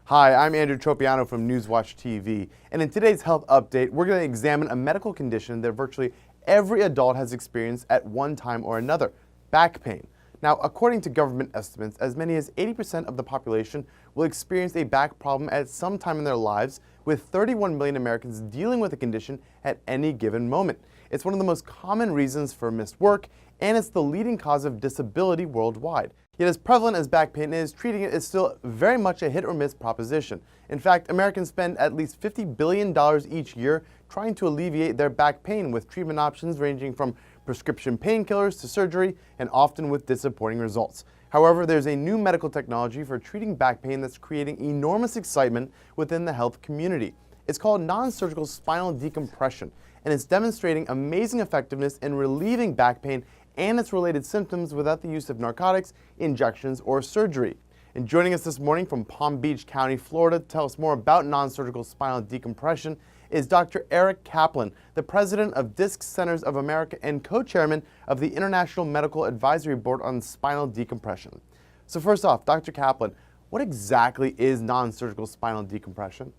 Hi, I'm Andrew Tropiano from Newswatch TV, and in today's health update, we're going to examine a medical condition that virtually every adult has experienced at one time or another: back pain. Now, according to government estimates, as many as 80% of the population will experience a back problem at some time in their lives, with 31 million Americans dealing with the condition at any given moment. It's one of the most common reasons for missed work, and it's the leading cause of disability worldwide. Yet as prevalent as back pain is, treating it is still very much a hit or miss proposition. In fact, Americans spend at least $50 billion each year trying to alleviate their back pain, with treatment options ranging from prescription painkillers to surgery, and often with disappointing results. However, there's a new medical technology for treating back pain that's creating enormous excitement within the health community. It's called non-surgical spinal decompression, and it's demonstrating amazing effectiveness in relieving back pain and its related symptoms without the use of narcotics, injections, or surgery. And joining us this morning from Palm Beach County, Florida, to tell us more about non-surgical spinal decompression is Dr. Eric Kaplan, the president of Disc Centers of America and co-chairman of the International Medical Advisory Board on Spinal Decompression. So first off, Dr. Kaplan, what exactly is non-surgical spinal decompression?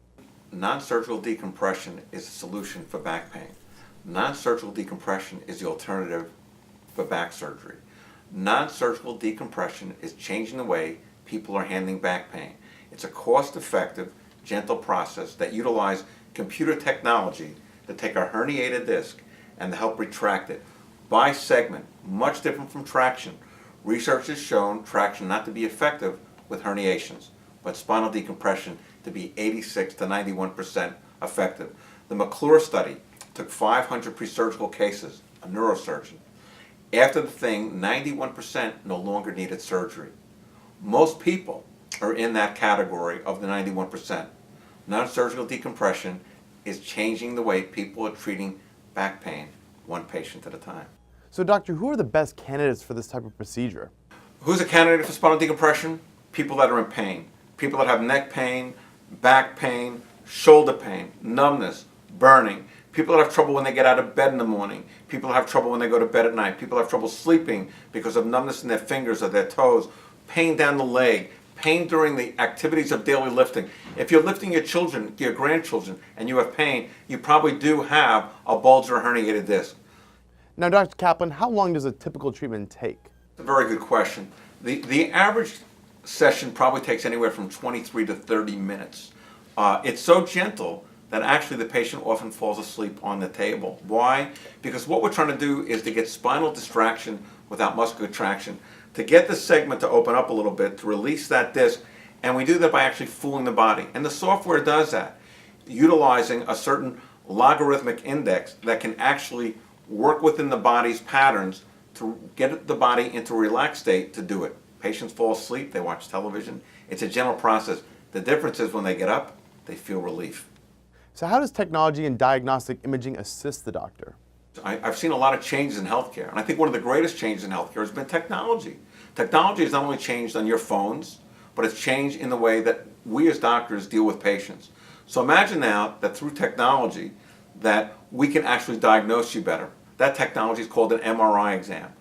Non-surgical decompression is a solution for back pain. Non-surgical decompression is the alternative for back surgery. Non-surgical decompression is changing the way people are handling back pain. It's a cost-effective, gentle process that utilizes computer technology to take a herniated disc and to help retract it by segment, much different from traction. Research has shown traction not to be effective with herniations, but spinal decompression to be 86 to 91% effective. The McClure study took 500 pre-surgical cases, a neurosurgeon. After the thing, 91% no longer needed surgery. Most people are in that category of the 91%. Non-surgical decompression is changing the way people are treating back pain, one patient at a time. So doctor, who are the best candidates for this type of procedure? Who's a candidate for spinal decompression? People that are in pain. People that have neck pain, back pain, shoulder pain, numbness, burning. People that have trouble when they get out of bed in the morning. People that have trouble when they go to bed at night. People that have trouble sleeping because of numbness in their fingers or their toes. Pain down the leg. Pain during the activities of daily lifting. If you're lifting your children, your grandchildren, and you have pain, you probably do have a bulge or a herniated disc. Now, Dr. Kaplan, how long does a typical treatment take? It's a very good question. The average session probably takes anywhere from 23 to 30 minutes. It's so gentle that actually the patient often falls asleep on the table. Why? Because what we're trying to do is to get spinal distraction without muscular traction, to get the segment to open up a little bit, to release that disc, and we do that by actually fooling the body. And the software does that, utilizing a certain logarithmic index that can actually work within the body's patterns to get the body into a relaxed state to do it. Patients fall asleep, they watch television. It's a gentle process. The difference is when they get up, they feel relief. So how does technology and diagnostic imaging assist the doctor? I've seen a lot of changes in healthcare, and I think one of the greatest changes in healthcare has been technology. Technology has not only changed on your phones, but it's changed in the way that we as doctors deal with patients. So imagine now that through technology that we can actually diagnose you better. That technology is called an MRI exam.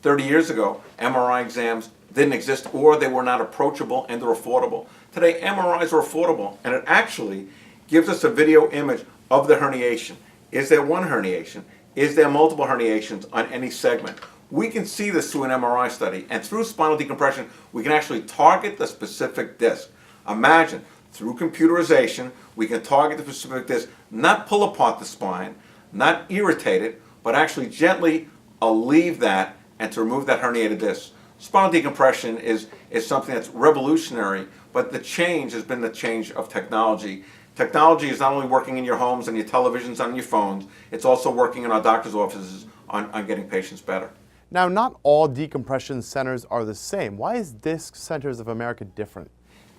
30 years ago, MRI exams didn't exist, or they were not approachable and they're affordable. Today, MRIs are affordable, and it actually gives us a video image of the herniation. Is there one herniation? Is there multiple herniations on any segment? We can see this through an MRI study, and through spinal decompression, we can actually target the specific disc. Imagine, through computerization, we can target the specific disc, not pull apart the spine, not irritate it, but actually gently alleviate that and to remove that herniated disc. Spinal decompression is something that's revolutionary, but the change has been the change of technology. Technology is not only working in your homes and your televisions and your phones, it's also working in our doctor's offices on getting patients better. Now, not all decompression centers are the same. Why is Disc Centers of America different?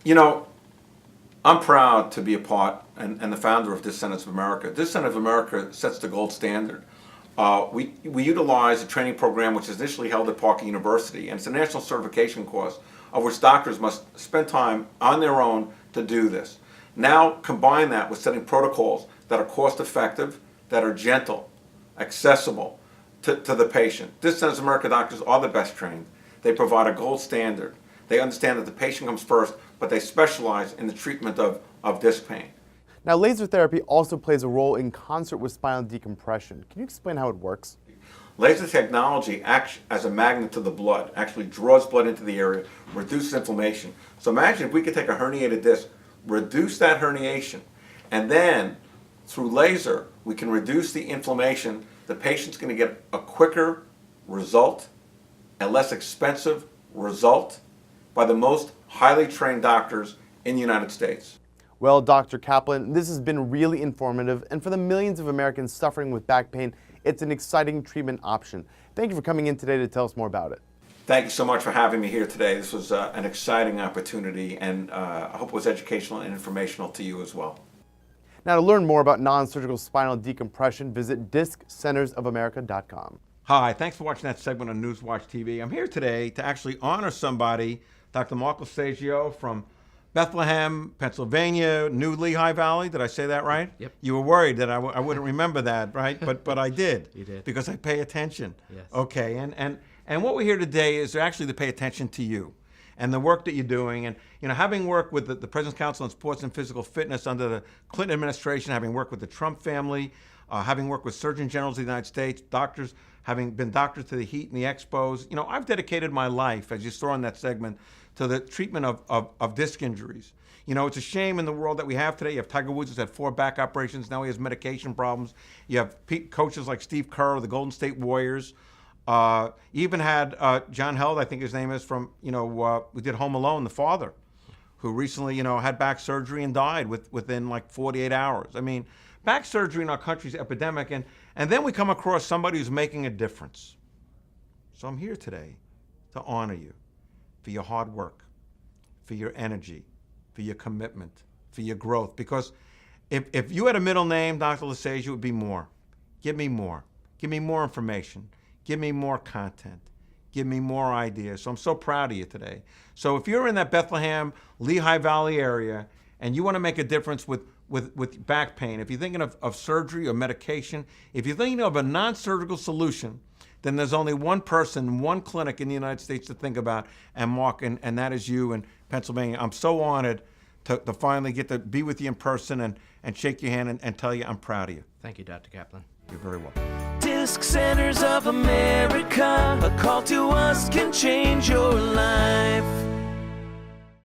You know, I'm proud to be a part and the founder of Disc Centers of America. Disc Centers of America sets the gold standard. We utilize a training program which is initially held at Parker University, and it's a national certification course of which doctors must spend time on their own to do this. Now combine that with setting protocols that are cost effective, that are gentle, accessible to the patient. Disc Centers of America doctors are the best trained. They provide a gold standard. They understand that the patient comes first, but they specialize in the treatment of disc pain. Now, laser therapy also plays a role in concert with spinal decompression. Can you explain how it works? Laser technology acts as a magnet to the blood, actually draws blood into the area, reduces inflammation. So imagine if we could take a herniated disc, reduce that herniation, and then through laser, we can reduce the inflammation. The patient's going to get a quicker result, a less expensive result by the most highly trained doctors in the United States. Well, Dr. Kaplan, this has been really informative, and for the millions of Americans suffering with back pain, it's an exciting treatment option. Thank you for coming in today to tell us more about it. Thank you so much for having me here today. This was an exciting opportunity, and I hope it was educational and informational to you as well. Now, to learn more about non-surgical spinal decompression, visit DiscCentersOfAmerica.com. Hi, thanks for watching that segment on Newswatch TV. I'm here today to actually honor somebody, Dr. Mark Losagio from Bethlehem, Pennsylvania, New Lehigh Valley. Did I say that right? Yep. You were worried that I wouldn't remember that, right? But I did. You did. Because I pay attention. Yes. Okay, and what we're here today is actually to pay attention to you and the work that you're doing. And having worked with the President's Council on Sports and Physical Fitness under the Clinton administration, having worked with the Trump family, having worked with Surgeon Generals of the United States, doctors, having been doctors to the heat and the expos, I've dedicated my life, as you saw in that segment, to the treatment of disc injuries. It's a shame in the world that we have today. You have Tiger Woods who's had 4 back operations. Now he has medication problems. You have coaches like Steve Kerr of the Golden State Warriors. You even had John Held, I think his name is, from, who did Home Alone, the father, who recently, had back surgery and died within like 48 hours. I mean, back surgery in our country is epidemic, and then we come across somebody who's making a difference. So I'm here today to honor you for your hard work, for your energy, for your commitment, for your growth. Because if you had a middle name, Dr. Losagio, it would be more. Give me more. Give me more information. Give me more content. Give me more ideas. So I'm so proud of you today. So if you're in that Bethlehem, Lehigh Valley area, and you want to make a difference with back pain, if you're thinking of surgery or medication, if you're thinking of a non-surgical solution, then there's only one person, one clinic in the United States to think about, and Mark, and that is you in Pennsylvania. I'm so honored to finally get to be with you in person and shake your hand and tell you I'm proud of you. Thank you, Dr. Kaplan. You're very welcome. Disc Centers of America, a call to us can change your